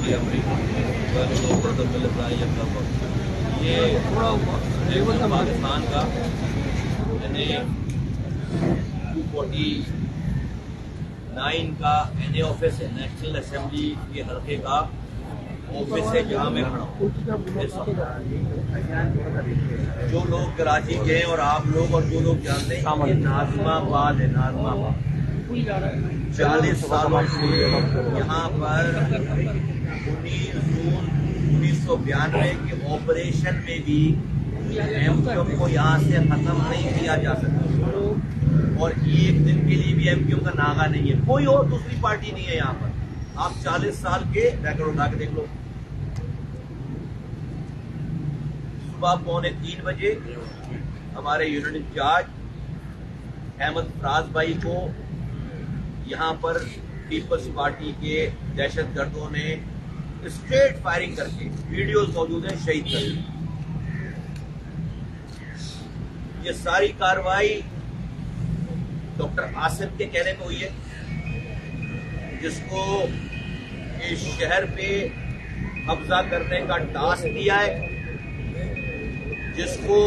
की ये थोड़ा पाकिस्तान का NA-249 का NA ऑफिस है, नेशनल असेंबली के हल्के का ऑफिस है जहाँ मैं खड़ा हूँ। जो लोग कराची के हैं और आप लोग और जो लोग जानते हैं ये नाज़िमाबाद है। नाज़िमाबाद 40 सालों से यहाँ पर 19 जून 1992 के ऑपरेशन में भी एमक्यूएम को यहाँ से खत्म नहीं किया जा सकता और एक दिन के लिए भी एमक्यूएम का नागा नहीं है। कोई और दूसरी पार्टी नहीं है यहाँ पर। आप 40 साल के रिकॉर्ड उठा के देख लो। सुबह 2:45 बजे हमारे यूनिट इंचार्ज अहमद फराज भाई को यहाँ पर पीपल्स पार्टी के दहशतगर्दों ने स्ट्रेट फायरिंग करके, वीडियोस मौजूद हैं, शहीद कर दिया। ये सारी कार्रवाई डॉक्टर आसिम के कहने पे हुई है, जिसको इस शहर पे कब्जा करने का टास्क दिया है, जिसको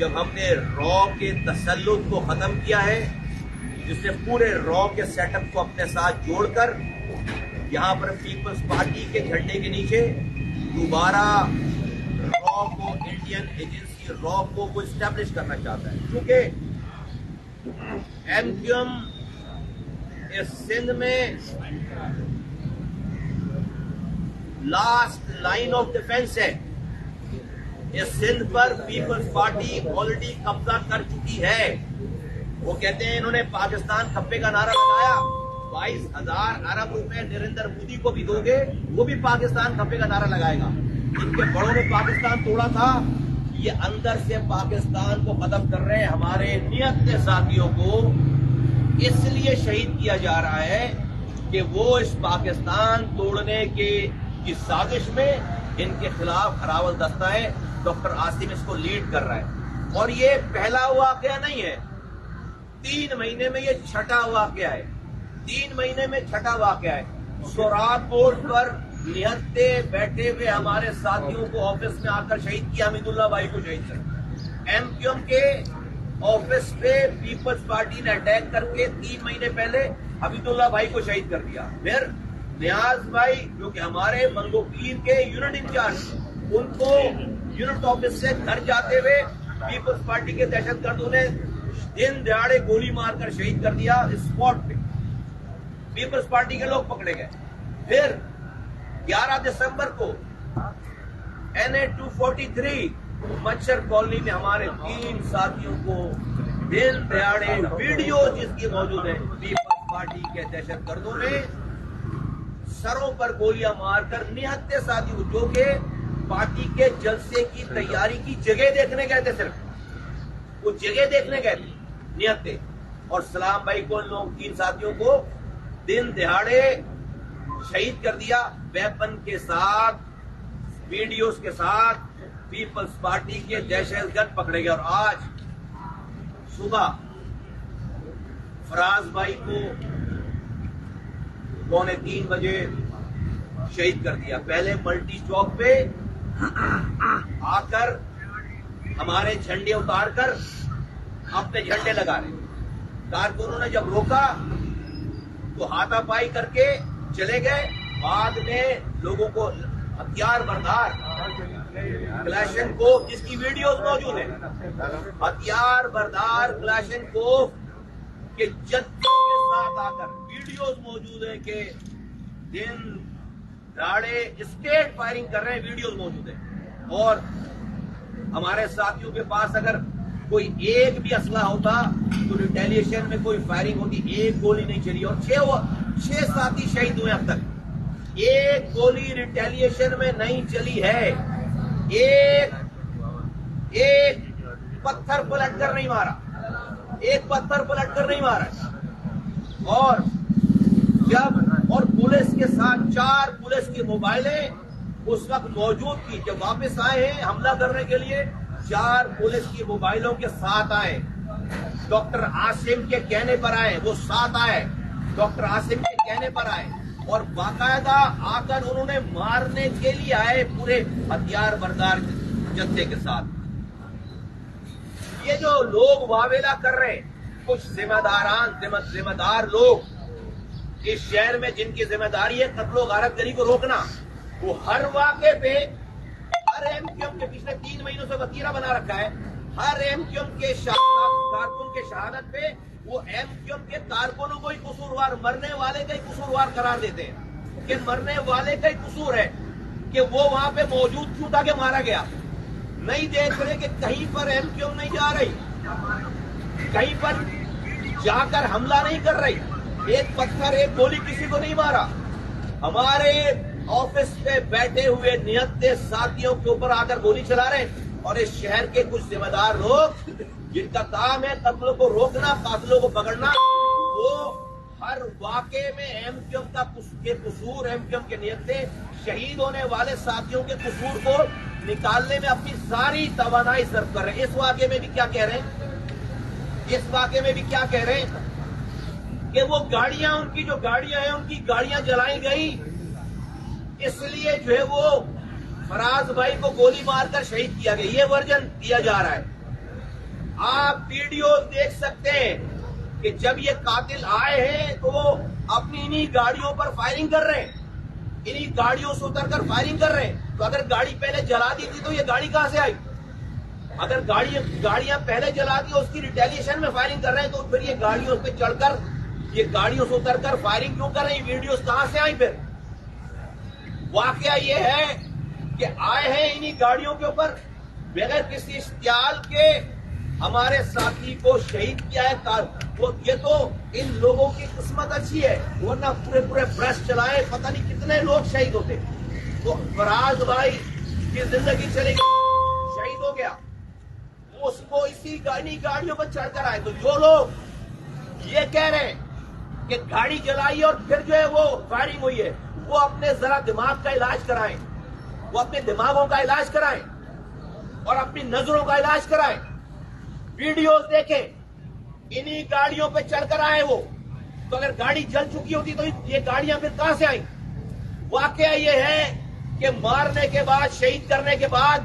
जब हमने रॉ के तसल्लुत को खत्म किया है, जिसने पूरे रॉ के सेटअप को अपने साथ जोड़कर यहाँ पर पीपल्स पार्टी के झंडे के नीचे दोबारा रॉ को, इंडियन एजेंसी रॉ को वो इस्टेब्लिश करना चाहता है। क्योंकि एमक्यूएम इस सिंध में लास्ट लाइन ऑफ डिफेंस है। इस सिंध पर पीपल्स पार्टी ऑलरेडी कब्जा कर चुकी है। वो कहते हैं इन्होंने पाकिस्तान खप्पे का नारा लगाया, 22,000 अरब रुपए नरेंद्र मोदी को भी दोगे, वो भी पाकिस्तान खप्पे का नारा लगाएगा। इनके बड़ों ने पाकिस्तान तोड़ा था, ये अंदर से पाकिस्तान को खत्म कर रहे हैं। हमारे नियत के साथियों को इसलिए शहीद किया जा रहा है कि वो इस पाकिस्तान तोड़ने की साजिश में इनके खिलाफ खरावल दस्ता है। डॉक्टर आसिम इसको लीड कर रहा है और ये पहला वाकया नहीं है, 3 महीने में ये छठा वाकया है। 3 महीने में छठा वाकया है। सोराब बोर्ड पर निहत्ते बैठे हुए हमारे साथियों को ऑफिस में आकर शहीद किया, हमीदुल्लाह भाई को शहीद कर। एमक्यूएम के ऑफिस पे पीपल्स पार्टी ने अटैक करके 3 महीने पहले हमीदुल्लाह भाई को शहीद कर दिया। फिर नियाज भाई जो कि हमारे मंगोपीर के यूनिट इंचार्ज, उनको यूनिट ऑफिस से घर जाते हुए पीपल्स पार्टी के दहशतगर्दों ने दिन दहाड़े गोली मारकर शहीद कर दिया स्पॉट पे। पीपल्स पार्टी के लोग पकड़े गए। फिर 11 दिसंबर को NA-243 मच्छर कॉलोनी में हमारे 3 साथियों को दिन दहाड़े वीडियो जिसकी मौजूद है, पीपल्स पार्टी के दहशतगर्दों ने सरों पर गोलियां मारकर निहत्ते साथियों, जो के पार्टी के जलसे की तैयारी की जगह देखने गए थे, सिर्फ वो जगह देखने गए थे निहत्ते, और सलाम भाई को, इन लोग 3 साथियों को दिन दहाड़े शहीद कर दिया। वेपन के साथ, वीडियोस के साथ पीपल्स पार्टी के दहशतगर्द पकड़े गए। और आज सुबह फराज भाई को 2:45 बजे शहीद कर दिया। पहले मल्टी चौक पे आकर हमारे झंडे उतारकर अपने झंडे लगा रहे। कारकुनों ने जब रोका तो हाथापाई करके चले गए। बाद में लोगों को हथियार बरदार क्लाशनकोफ, जिसकी वीडियोस मौजूद है, हथियार बरदार क्लाशनकोफ के जत्थों के साथ आकर वीडियोस मौजूद है कि दिन दहाड़े स्ट्रेट फायरिंग कर रहे हैं, वीडियोस मौजूद है। और हमारे साथियों के पास अगर कोई एक भी असला होता तो रिटेलिएशन में कोई फायरिंग होती, एक गोली नहीं चली। और 6 साथी शहीद हुए अब तक, एक गोली रिटेलिएशन में नहीं चली है। एक पत्थर पलटकर नहीं मारा, एक पत्थर पलटकर नहीं मारा। और जब और पुलिस के साथ 4 पुलिस की मोबाइलें उस वक्त मौजूद थी। जब वापस आए हैं हमला करने के लिए, 4 पुलिस की मोबाइलों के साथ आए। डॉक्टर आसिम के कहने पर आए, वो साथ आए, डॉक्टर आसिम के कहने पर आए। और बाकायदा आकर उन्होंने मारने के लिए आए पूरे हथियार बरदार जत्थे के साथ। ये जो लोग वावेला कर रहे हैं, कुछ जिम्मेदार लोग इस शहर में जिनकी जिम्मेदारी है कत्लो गारतगरी को रोकना, वो हर वाक़े पे हर एमक्यूएम के पिछले 3 महीनों से वतीरा बना रखा है। हर एमक्यूएम के कारकुन के शहादत पे वो एमक्यूएम के कारकुनों को ही कसूरवार, मरने वाले का ही कसूरवार करार देते हैं कि मरने वाले का ही कसूर है कि वो वहां पे मौजूद क्यों था कि मारा गया। नहीं देख रहे कि कहीं पर एमक्यूएम नहीं जा रही, कहीं पर जाकर हमला नहीं कर रही, एक पत्थर एक गोली किसी को नहीं मारा। हमारे ऑफिस पे बैठे हुए निहत्थे साथियों के ऊपर आकर गोली चला रहे हैं और इस शहर के कुछ जिम्मेदार लोग जिनका काम है कत्लों को रोकना, कातिलों को पकड़ना, वो हर वाक़े में एमक्यूएम का कसूर, एमक्यूएम के निहत्थे शहीद होने वाले साथियों के कसूर को निकालने में अपनी सारी तवानाई सर्व कर रहे हैं। इस वाक़े में भी क्या कह रहे हैं, इस वाक़े में भी क्या कह रहे हैं कि वो गाड़ियां, उनकी जो गाड़ियां हैं उनकी गाड़ियां जलाई गई, इसलिए जो है वो फराज भाई को गोली मारकर शहीद किया गया। ये वर्जन दिया जा रहा है। आप वीडियो देख सकते हैं कि जब ये कातिल आए हैं तो वो अपनी इन्हीं गाड़ियों पर फायरिंग कर रहे हैं, इन्हीं गाड़ियों से उतरकर फायरिंग कर रहे हैं। तो अगर गाड़ी पहले जला दी थी तो ये गाड़ी कहां से आई? अगर गाड़ियां पहले जला दी, उसकी रिटेलिएशन में फायरिंग कर रहे हैं, तो फिर ये गाड़ियों पे चढ़कर, ये गाड़ियों से उतरकर फायरिंग क्यों कर रहे हैं? वीडियोस कहां से आई? फिर वाकया ये है कि आए हैं इन्हीं गाड़ियों के ऊपर, बगैर किसी इश्तियाल के हमारे साथी को शहीद किया है। वो ये तो इन लोगों की किस्मत अच्छी है, वरना पूरे प्रेस चलाए पता नहीं कितने लोग शहीद होते। तो फराज भाई की जिंदगी चली गई, शहीद हो गया, उसको इसी गाड़ियों पर चढ़कर आए। तो जो लोग ये कह रहे हैं कि गाड़ी जलाई और फिर जो है वो फायरिंग हुई है, वो अपने जरा दिमाग का इलाज कराएं, वो अपने दिमागों का इलाज कराएं और अपनी नजरों का इलाज कराएं। वीडियोस देखें, इन्हीं गाड़ियों पे चढ़कर आए वो। तो अगर गाड़ी जल चुकी होती तो ये गाड़ियां फिर कहां से आई? वाकया ये है कि मारने के बाद, शहीद करने के बाद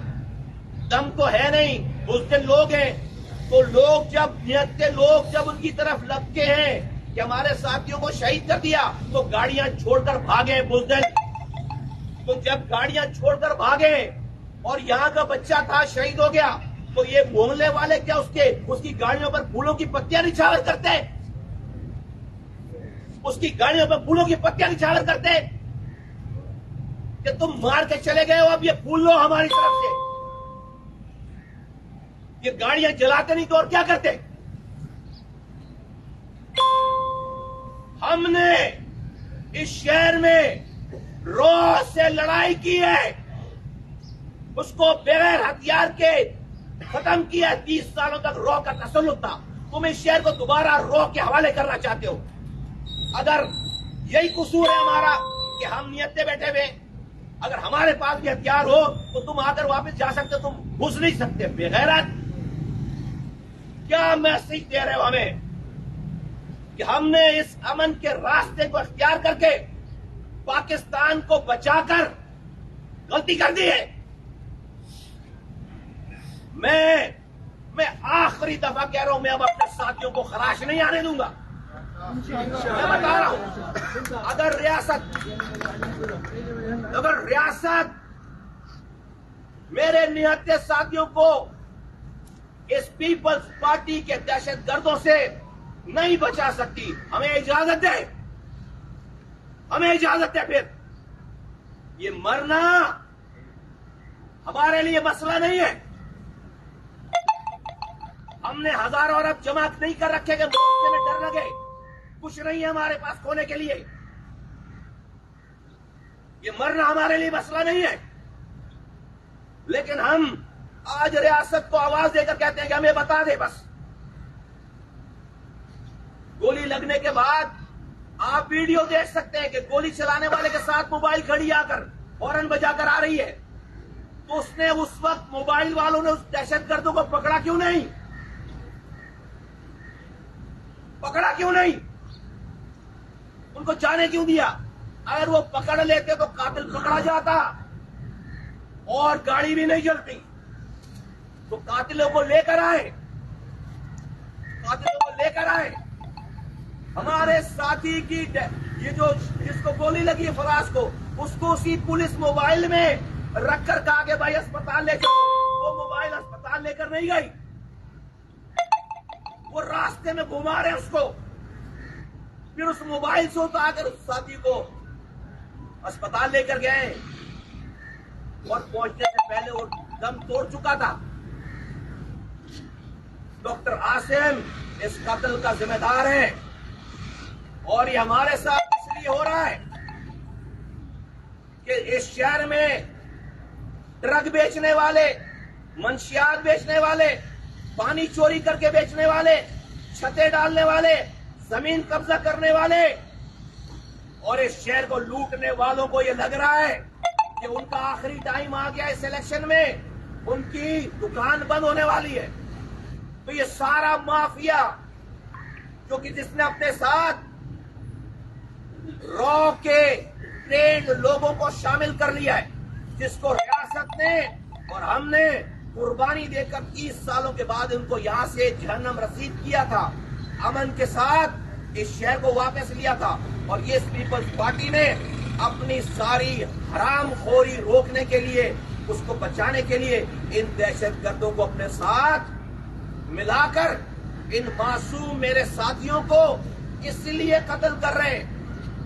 दम तो है नहीं, बुज़दिल लोग हैं। तो लोग जब निहत्थे लोग जब उनकी तरफ लपके हैं कि हमारे साथियों को शहीद कर दिया, तो गाड़ियां छोड़कर भागे बुज़दिल। तो जब गाड़ियां छोड़कर भागे और यहाँ का बच्चा था शहीद हो गया, तो ये मोहल्ले वाले क्या उसकी गाड़ियों पर फूलों की पत्तियां निछावर करते? उसकी गाड़ियों पर फूलों की पत्तियां निछावर करते कि तुम मार के चले गए हो, अब ये फूल लो हमारी तरफ से। ये गाड़ियां जलाते नहीं तो और क्या करते? हमने इस शहर में रॉ से लड़ाई की है, उसको बगैर हथियार के खत्म किया। 30 सालों तक रॉ का तसल्लुत था। तुम इस शहर को दोबारा रॉ के हवाले करना चाहते हो। अगर यही कसूर है हमारा कि हम नियत्ते बैठे हुए, अगर हमारे पास भी हथियार हो तो तुम आकर वापस जा सकते हो, तुम घुस नहीं सकते। बेगैरत, क्या मैसेज दे रहे हो हमें कि हमने इस अमन के रास्ते को अख्तियार करके पाकिस्तान को बचाकर गलती कर दी है? मैं आखिरी दफा कह रहा हूं, मैं अब अपने साथियों को खराश नहीं आने दूंगा। मैं बता रहा हूं, अगर रियासत मेरे निहत्थे साथियों को इस पीपल्स पार्टी के दहशतगर्दों से नहीं बचा सकती, हमें इजाजत दे, हमें इजाजत दे। फिर ये मरना हमारे लिए मसला नहीं है। हमने हजारों अरब जमा नहीं कर रखे कि मुआवजे में डर लगे, कुछ नहीं है हमारे पास खोने के लिए। ये मरना हमारे लिए मसला नहीं है। लेकिन हम आज रियासत को आवाज देकर कहते हैं कि हमें बता दे बस। गोली लगने के बाद आप वीडियो देख सकते हैं कि गोली चलाने वाले के साथ मोबाइल खड़ी आकर हॉर्न बजाकर आ रही है। तो उसने उस वक्त मोबाइल वालों ने उस दहशतगर्दों को पकड़ा क्यों नहीं? पकड़ा क्यों नहीं? उनको जाने क्यों दिया? अगर वो पकड़ लेते तो कातिल पकड़ा जाता और गाड़ी भी नहीं जलती। तो कातिलों को लेकर आए, हमारे साथी की ये जो जिसको गोली लगी है फराज को, उसको उसी पुलिस मोबाइल में रखकर कहा कि भाई अस्पताल ले जाओ। वो मोबाइल अस्पताल लेकर नहीं गई, वो रास्ते में घुमा रहे उसको। फिर उस मोबाइल से उतारकर उस साथी को अस्पताल लेकर गए और पहुंचने से पहले वो दम तोड़ चुका था। डॉक्टर आसिम इस कत्ल का जिम्मेदार है और ये हमारे साथ इसलिए हो रहा है कि इस शहर में ड्रग बेचने वाले, मंशियात बेचने वाले, पानी चोरी करके बेचने वाले, छतें डालने वाले, जमीन कब्जा करने वाले और इस शहर को लूटने वालों को यह लग रहा है कि उनका आखिरी टाइम आ गया। इस इलेक्शन में उनकी दुकान बंद होने वाली है। तो ये सारा माफिया जो कि जिसने अपने साथ रॉ के ट्रेंड लोगों को शामिल कर लिया है, जिसको रियासत ने और हमने कुर्बानी देकर 30 सालों के बाद उनको यहां से जहन्नम रसीद किया था, अमन के साथ इस शहर को वापस लिया था। और ये पीपल्स पार्टी ने अपनी सारी हरामखोरी रोकने के लिए, उसको बचाने के लिए इन दहशतगर्दों को अपने साथ मिलाकर इन मासूम मेरे साथियों को इसलिए कत्ल कर रहे हैं,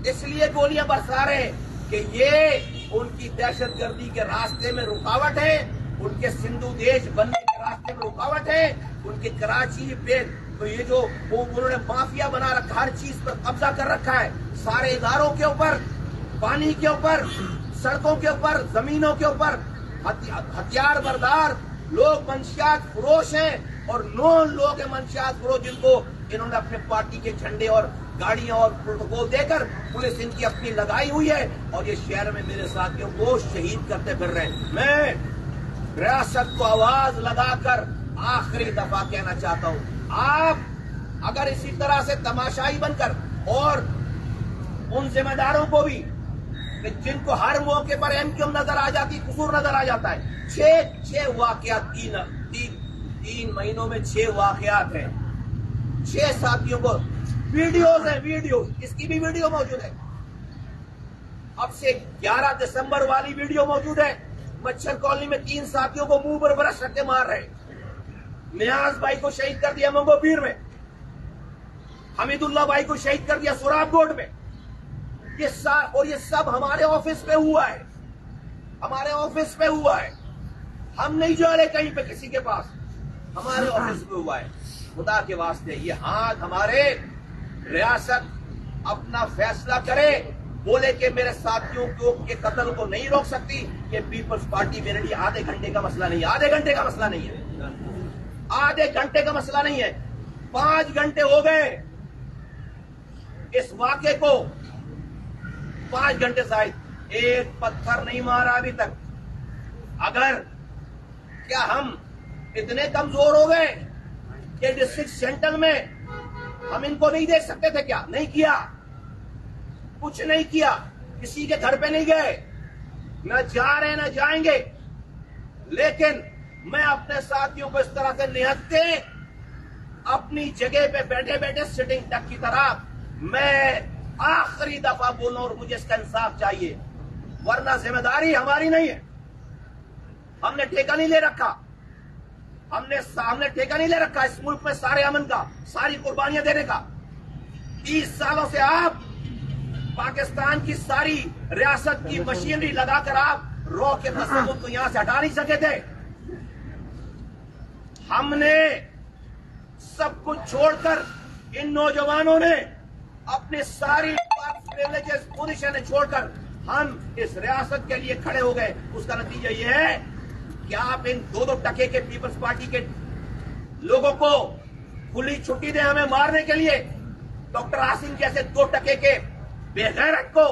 इसलिए गोलियां बरसा रहे हैं कि ये उनकी दहशतगर्दी के रास्ते में रुकावट है, उनके सिंधु देश बनने के रास्ते में रुकावट है, उनके कराची पे तो ये जो उन्होंने माफिया बना रखा, हर चीज पर कब्जा कर रखा है, सारे इदारों के ऊपर, पानी के ऊपर, सड़कों के ऊपर, जमीनों के ऊपर। हथियार बरदार लोग मंशियात फरोश हैं और 9 लोग हैं मंशियात फरोश जिनको इन्होंने अपने पार्टी के झंडे और गाड़ियां और प्रोटोकॉल देकर पुलिस इनकी अपनी लगाई हुई है और ये शहर में मेरे साथियों को शहीद करते फिर रहे हैं। मैं रियासत को आवाज लगाकर आखिरी दफा कहना चाहता हूं, आप अगर इसी तरह से तमाशाई बनकर और उन जिम्मेदारों को भी जिनको हर मौके पर एमक्यूएम नजर आ जाती, कसूर नजर आ जाता है, 6 वाकयात 3 महीनों में 6 वाकयात हैं, 6 साथियों को वीडियोस है, वीडियो इसकी भी वीडियो मौजूद है। अब से 11 दिसंबर वाली वीडियो मौजूद है। मच्छर कॉलोनी में 3 साथियों को मुंह पर ब्रश रख के मार रहे। नियाज भाई को शहीद कर दिया मंगोपीर में, हमीदुल्लाह भाई को शहीद कर दिया सुराबगोट में। ये सब हमारे ऑफिस पे हुआ है, हमारे ऑफिस पे हुआ है। हम नहीं जा रहे कहीं पे किसी के पास, हमारे ऑफिस पे हुआ है। खुदा के वास्ते ये हाथ हमारे रियासत अपना फैसला करे, बोले कि मेरे साथियों को के कत्ल को नहीं रोक सकती। ये पीपल्स पार्टी मेरे लिए आधे घंटे का मसला नहीं है, आधे घंटे का मसला नहीं है, आधे घंटे का मसला नहीं है। 5 घंटे हो गए इस वाक़े को, 5 घंटे शायद एक पत्थर नहीं मारा अभी तक। अगर क्या हम इतने कमजोर हो गए कि डिस्ट्रिक्ट सेंटर में हम इनको नहीं देख सकते थे? क्या नहीं किया, कुछ नहीं किया, किसी के घर पे नहीं गए, न जा रहे न जाएंगे। लेकिन मैं अपने साथियों को इस तरह से निहत्ते अपनी जगह पे बैठे बैठे सिटिंग डक की तरह मैं आखिरी दफा बोलूं और मुझे इसका इंसाफ चाहिए, वरना जिम्मेदारी हमारी नहीं है। हमने ठेका नहीं ले रखा, हमने ठेका नहीं ले रखा इस मुल्क में सारे अमन का, सारी कुर्बानियां देने का। 30 सालों से आप पाकिस्तान की सारी रियासत की मशीनरी लगाकर आप रॉ के तसव्वुर को यहां से हटा नहीं सके थे। हमने सब कुछ छोड़कर, इन नौजवानों ने अपने सारी प्रिविलेजेस पोजीशन छोड़कर हम इस रियासत के लिए खड़े हो गए। उसका नतीजा यह है कि आप इन 2-2 टके के पीपल्स पार्टी के लोगों को खुली छुट्टी दें हमें मारने के लिए। डॉक्टर आसिम जैसे 2 टके के बेगैरत को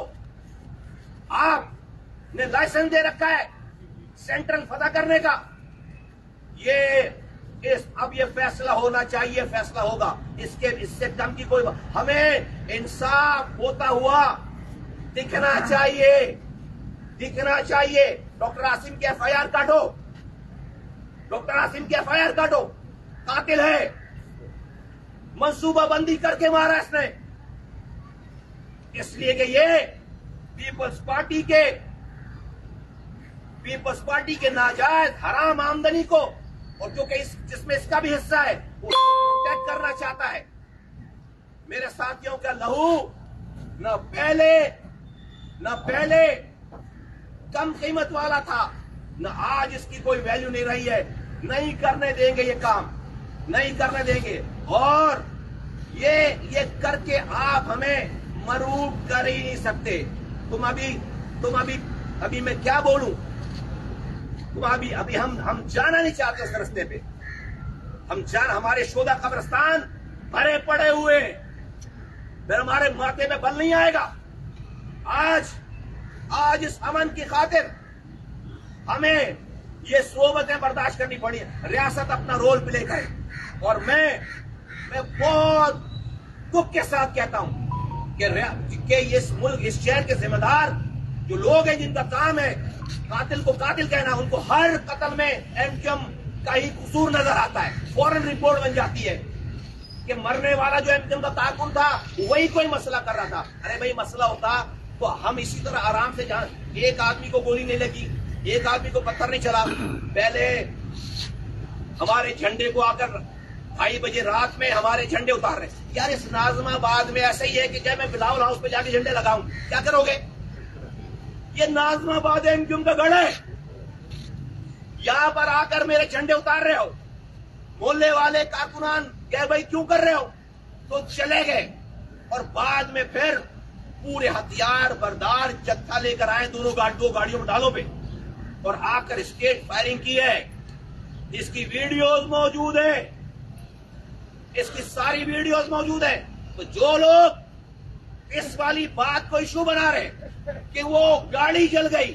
आपने लाइसेंस दे रखा है सेंट्रल फतह करने का। अब ये फैसला होना चाहिए, फैसला होगा। इससे कम की कोई, हमें इंसाफ होता हुआ दिखना चाहिए, दिखना चाहिए। डॉक्टर आसिम की एफआईआर काटो, डॉक्टर आसिम की एफआईआर काटो। कातिल है, मंसूबाबंदी करके मारा इसने, इसलिए कि ये पीपल्स पार्टी के नाजायज हराम आमदनी को, और जो कि जिसमें इसका भी हिस्सा है, वो प्रोटेक्ट करना चाहता है। मेरे साथियों का लहू न पहले कम कीमत वाला था, न आज इसकी कोई वैल्यू नहीं रही है। नहीं करने देंगे ये काम, नहीं करने देंगे। और ये करके आप हमें मरूब कर ही नहीं सकते। तुम अभी मैं क्या बोलूं? तुम अभी हम जाना नहीं चाहते उस रास्ते पे। हमारे शोधा कब्रिस्तान भरे पड़े हुए, फिर हमारे माथे पे बल नहीं आएगा। आज इस अमन की खातिर हमें ये सोबतें बर्दाश्त करनी पड़ी। रियासत अपना रोल प्ले करे, और मैं बहुत दुख के साथ कहता हूं कि इस मुल्क, इस शहर के जिम्मेदार जो लोग हैं, जिनका काम है कातिल को कातिल कहना, उनको हर कत्ल में एमक्यूएम का ही कसूर नजर आता है। फौरन रिपोर्ट बन जाती है कि मरने वाला जो एमक्यूएम का कारकुन था वही कोई मसला कर रहा था। अरे भाई, मसला होता तो हम इसी तरह आराम से एक आदमी को गोली नहीं लगी, एक आदमी को पत्थर नहीं चला। पहले हमारे झंडे को आकर 2:30 बजे रात में हमारे झंडे उतार रहे। यार, इस नाजमाबाद में ऐसा ही है कि जब मैं बिलावल हाउस पे जाके झंडे लगाऊं, क्या करोगे? ये नाजमाबाद एमक्यूएम का गढ़ है, यहां पर आकर मेरे झंडे उतार रहे हो। मोहल्ले वाले कारकुनान कह भाई क्यों कर रहे हो, तो चले गए। और बाद में फिर पूरे हथियार बरदार जत्था लेकर आए, दो गाड़ियों में ढालों पे, और आकर स्टेट फायरिंग की है। इसकी वीडियोस मौजूद है, इसकी सारी वीडियोस मौजूद है। तो जो लोग इस वाली बात को इशू बना रहे कि वो गाड़ी जल गई,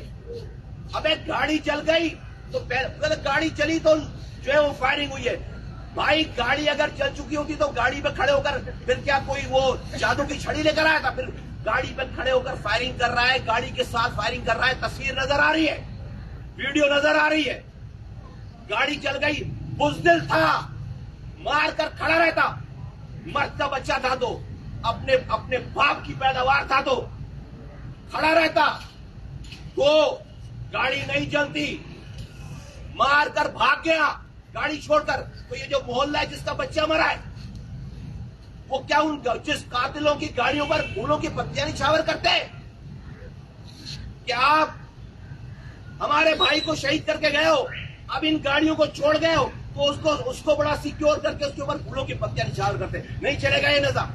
अबे गाड़ी जल गई तो पहले गाड़ी चली तो जो है वो फायरिंग हुई है। भाई, गाड़ी अगर चल चुकी होती तो गाड़ी पे खड़े होकर फिर क्या कोई वो जादू की छड़ी लेकर आया था? फिर गाड़ी पे खड़े होकर फायरिंग कर रहा है, गाड़ी के साथ फायरिंग कर रहा है। तस्वीर नजर आ रही है, वीडियो नजर आ रही है। गाड़ी चल गई, बुज़दिल था, मार कर खड़ा रहता, मरता बच्चा था तो, अपने बाप की पैदावार था तो खड़ा रहता, तो गाड़ी नहीं चलती, मार कर भाग गया गाड़ी छोड़कर। तो ये जो मोहल्ला है जिसका बच्चा मरा है, वो क्या उन जिस कातिलों की गाड़ियों पर फूलों की पत्तियां निछावर करते हैं? क्या आप हमारे भाई को शहीद करके गए हो, अब इन गाड़ियों को छोड़ गए हो, तो उसको बड़ा सिक्योर करके उसके ऊपर फूलों की पत्तियां निछावर करते हैं? नहीं चलेगा ये निजाम,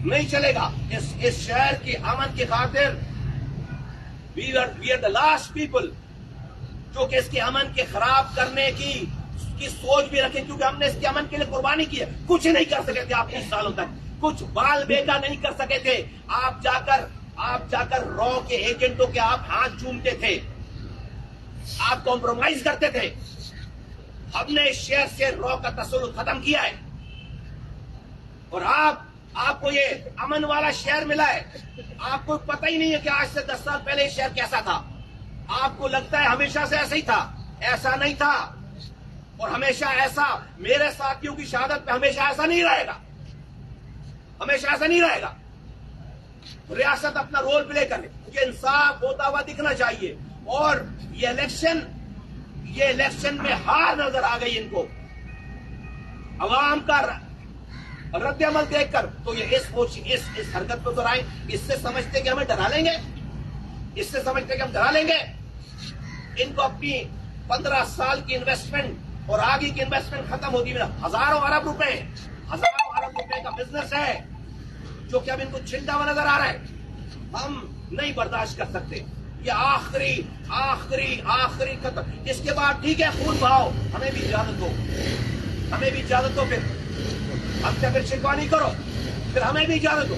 नहीं चलेगा। इस शहर की अमन की खातिर we are the last people जो कि इसके अमन के खराब करने की सोच भी रखें, क्योंकि हमने इसके अमन के लिए कुर्बानी की है। कुछ नहीं कर सके थे आप 30 सालों तक, कुछ बाल बेका नहीं कर सके थे। आप जाकर रॉ के एजेंटों के आप हाथ चूमते थे, आप कॉम्प्रोमाइज करते थे। हमने इस शहर से रॉ का तसल्लुत खत्म किया है, और आपको ये अमन वाला शहर मिला है। आपको पता ही नहीं है कि आज से 10 साल पहले ये शहर कैसा था। आपको लगता है हमेशा से ऐसा ही था, ऐसा नहीं था। और हमेशा ऐसा, मेरे साथियों की शहादत पे हमेशा ऐसा नहीं रहेगा, हमेशा ऐसा नहीं रहेगा। रियासत अपना रोल प्ले करे, मुझे इंसाफ होता हुआ दिखना चाहिए। और ये इलेक्शन में हार नजर आ गई इनको, अवाम का रद्द अमल देखकर। तो ये इस हरकत को दोहराएं, इससे समझते कि हमें डरा लेंगे, इससे समझते कि हम डरा लेंगे। इनको अपनी 15 साल की इन्वेस्टमेंट और आगे की इन्वेस्टमेंट खत्म होती है। हजारों अरब रुपए का बिजनेस है जो कि अब इनको छिंदा हुआ नजर आ रहा है। हम नहीं बर्दाश्त कर सकते। ये आखिरी खत्म। इसके बाद ठीक है, खून बहाओ, हमें भी इजाजत दो, फिर हमसे फिर शिकवा नहीं करो, फिर हमें भी इजाजत दो,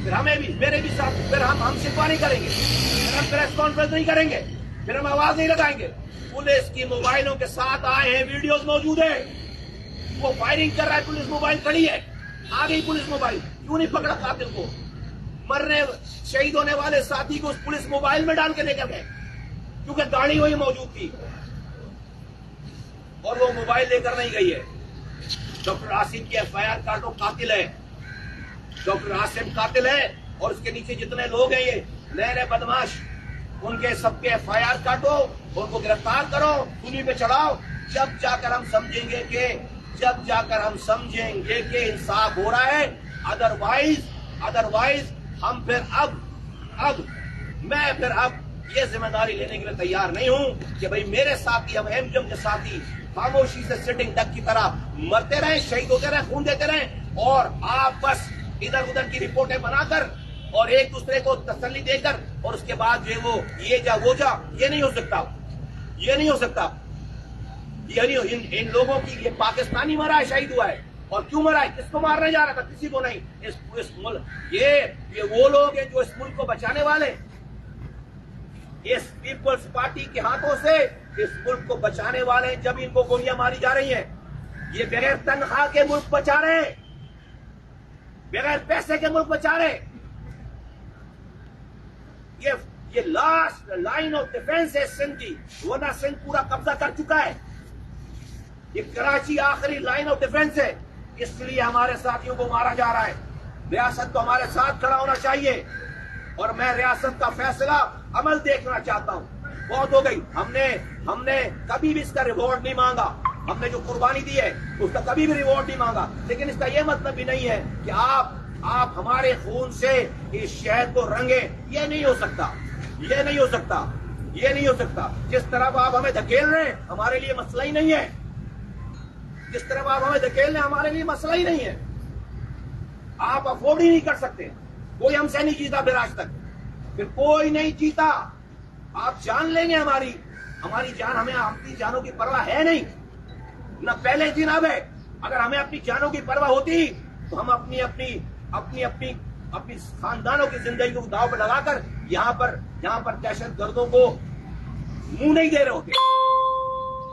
फिर हमें भी, मेरे भी साथ, फिर हम शिकवा नहीं करेंगे, फिर हम प्रेस कॉन्फ्रेंस नहीं करेंगे, फिर हम आवाज नहीं लगाएंगे। पुलिस की मोबाइलों के साथ आए हैं, वीडियोस मौजूद है, वो फायरिंग कर रहा है, पुलिस मोबाइल खड़ी है, आ गई पुलिस मोबाइल, क्यों नहीं पकड़ा कातिल को? मरने शहीद होने वाले साथी को उस पुलिस मोबाइल में डाल के लेकर गए, क्योंकि गाड़ी वही मौजूद थी और वो मोबाइल लेकर नहीं गई है। डॉक्टर आसिम की एफआईआर काटो, कातिल है। डॉक्टर आसिम कातिल है और उसके नीचे जितने लोग हैं ये नए बदमाश, उनके सबके एफआईआर काटो, उनको गिरफ्तार करो, सूली पे चढ़ाओ। जब जाकर हम समझेंगे कि इंसाफ हो रहा है। अदरवाइज हम फिर अब ये जिम्मेदारी लेने के लिए तैयार नहीं हूं कि भाई मेरे साथी, हम एमजीएम के साथी खामोशी से सिटिंग डक की तरह मरते रहें, शहीद होते रहें, खून देते रहें और आप बस इधर उधर की रिपोर्टें बनाकर और एक दूसरे को तसल्ली देकर और उसके बाद जो वो ये जा वो जा, ये नहीं हो सकता। इन लोगों की, ये पाकिस्तानी मरा है, शहीद हुआ है, और क्यों मरा है, किसको मारने जा रहा था, किसी को नहीं। इस मुल्क, ये वो लोग हैं जो इस मुल्क को बचाने वाले, इस पीपल्स पार्टी के हाथों से इस मुल्क को बचाने वाले हैं। जब इनको गोलियां मारी जा रही हैं, ये बगैर तनख्वाह के मुल्क बचा रहे हैं, बगैर पैसे के मुल्क बचा रहे। ये लास्ट लाइन ऑफ डिफेंस है सिंध की, वरना सिंध पूरा कब्जा कर चुका है। ये कराची आखिरी लाइन ऑफ डिफेंस है, इसलिए हमारे साथियों को मारा जा रहा है। रियासत को हमारे साथ खड़ा होना चाहिए और मैं रियासत का फैसला अमल देखना चाहता हूं। बहुत हो गई, हमने कभी भी इसका रिवॉर्ड नहीं मांगा। हमने जो कुर्बानी दी है उसका कभी भी रिवॉर्ड नहीं मांगा, लेकिन इसका यह मतलब भी नहीं है कि आप हमारे खून से इस शहर को रंगे। ये नहीं हो सकता। जिस तरफ आप हमें धकेल रहे हैं हमारे लिए मसला ही नहीं है। आप अफोर्ड ही नहीं कर सकते। कोई हमसे नहीं जीता फिर आज तक, फिर कोई नहीं जीता। आप जान लेंगे हमारी जान, हमें अपनी जानों की परवाह है नहीं, न पहले दिन अब है। अगर हमें अपनी जानों की परवाह होती तो हम अपनी खानदानों की जिंदगी को दांव पर लगाकर यहाँ पर दहशतगर्दों को मुंह नहीं दे रहे होते,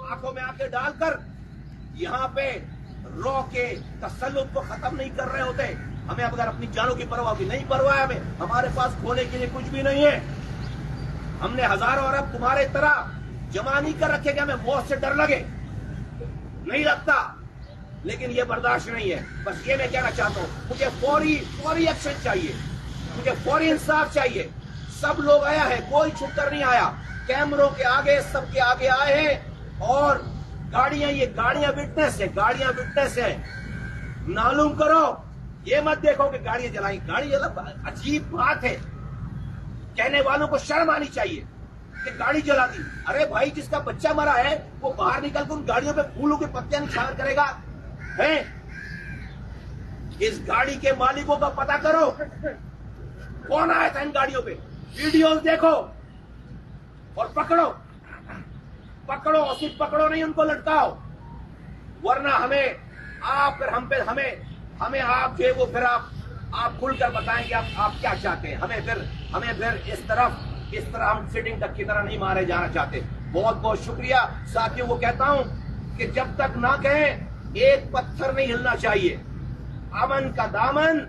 आंखों में आंखें डालकर यहाँ पे रॉ के तसल्लुत को खत्म नहीं कर रहे होते। हमें अगर अपनी जानों की परवाह भी नहीं, परवाह है हमें, हमारे पास खोने के लिए कुछ भी नहीं है। हमने हजारों अरब तुम्हारे तरह जमा नहीं कर रखे कि हमें मौत से डर लगे, नहीं लगता, लेकिन ये बर्दाश्त नहीं है। बस ये मैं कहना चाहता हूँ, मुझे फौरी एक्शन चाहिए, मुझे फौरी इंसाफ चाहिए। सब लोग आया है, कोई छुप कर नहीं आया, कैमरों के आगे, सबके आगे आए हैं और ये गाड़ियां विटनेस है। मालूम करो, ये मत देखो कि गाड़ियां जलाई, गाड़ी जला, अजीब बात है। कहने वालों को शर्म आनी चाहिए कि गाड़ी जला दी। अरे भाई, जिसका बच्चा मरा है वो बाहर निकल कर उन गाड़ियों पे फूलों की पत्तियां निछावर करेगा है? इस गाड़ी के मालिकों का पता करो, कौन आया था इन गाड़ियों पे, वीडियोस देखो और पकड़ो, और सिर्फ पकड़ो नहीं, उनको लटकाओ, वरना हमें आप जो है वो फिर आप खुलकर बताएं कि आप क्या चाहते हैं। हमें फिर इस तरह हम सिटिंग तक की तरह नहीं मारे जाना चाहते। बहुत बहुत शुक्रिया साथियों को कहता हूं कि जब तक ना कहें एक पत्थर नहीं हिलना चाहिए, अमन का दामन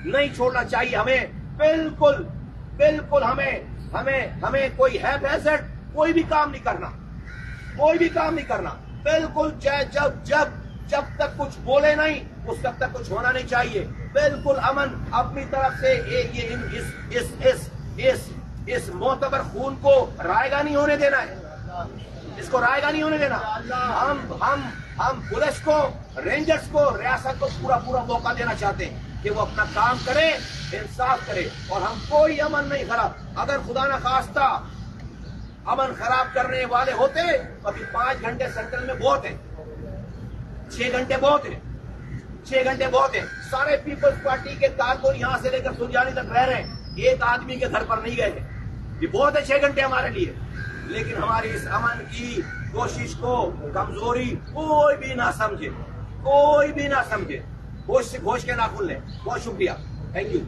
नहीं छोड़ना चाहिए। हमें बिल्कुल हमें कोई हैज़र्ड कोई भी काम नहीं करना। बिल्कुल जब तक कुछ बोले नहीं उस तब तक कुछ होना नहीं चाहिए। बिल्कुल अमन अपनी तरफ से इस मोतबर खून को रायगा नहीं होने देना है, इसको रायगा नहीं होने देना। हम पुलिस को, रेंजर्स को, रियासत को पूरा मौका देना चाहते हैं कि वो अपना काम करे, इंसाफ करे, और हम कोई अमन नहीं खराब। अगर खुदा न खास्ता अमन खराब करने वाले होते तो अभी 5 घंटे सेंट्रल में बहुत है, 6 घंटे बहुत है। सारे पीपल्स पार्टी के कारकुन यहां से लेकर सुरजानी तक रह रहे हैं, एक आदमी के घर पर नहीं गए हैं। ये बहुत है 6 घंटे हमारे लिए, लेकिन हमारी इस अमन की कोशिश को कमजोरी कोई भी ना समझे, होश के ना खुल ले। बहुत शुक्रिया, थैंक यू।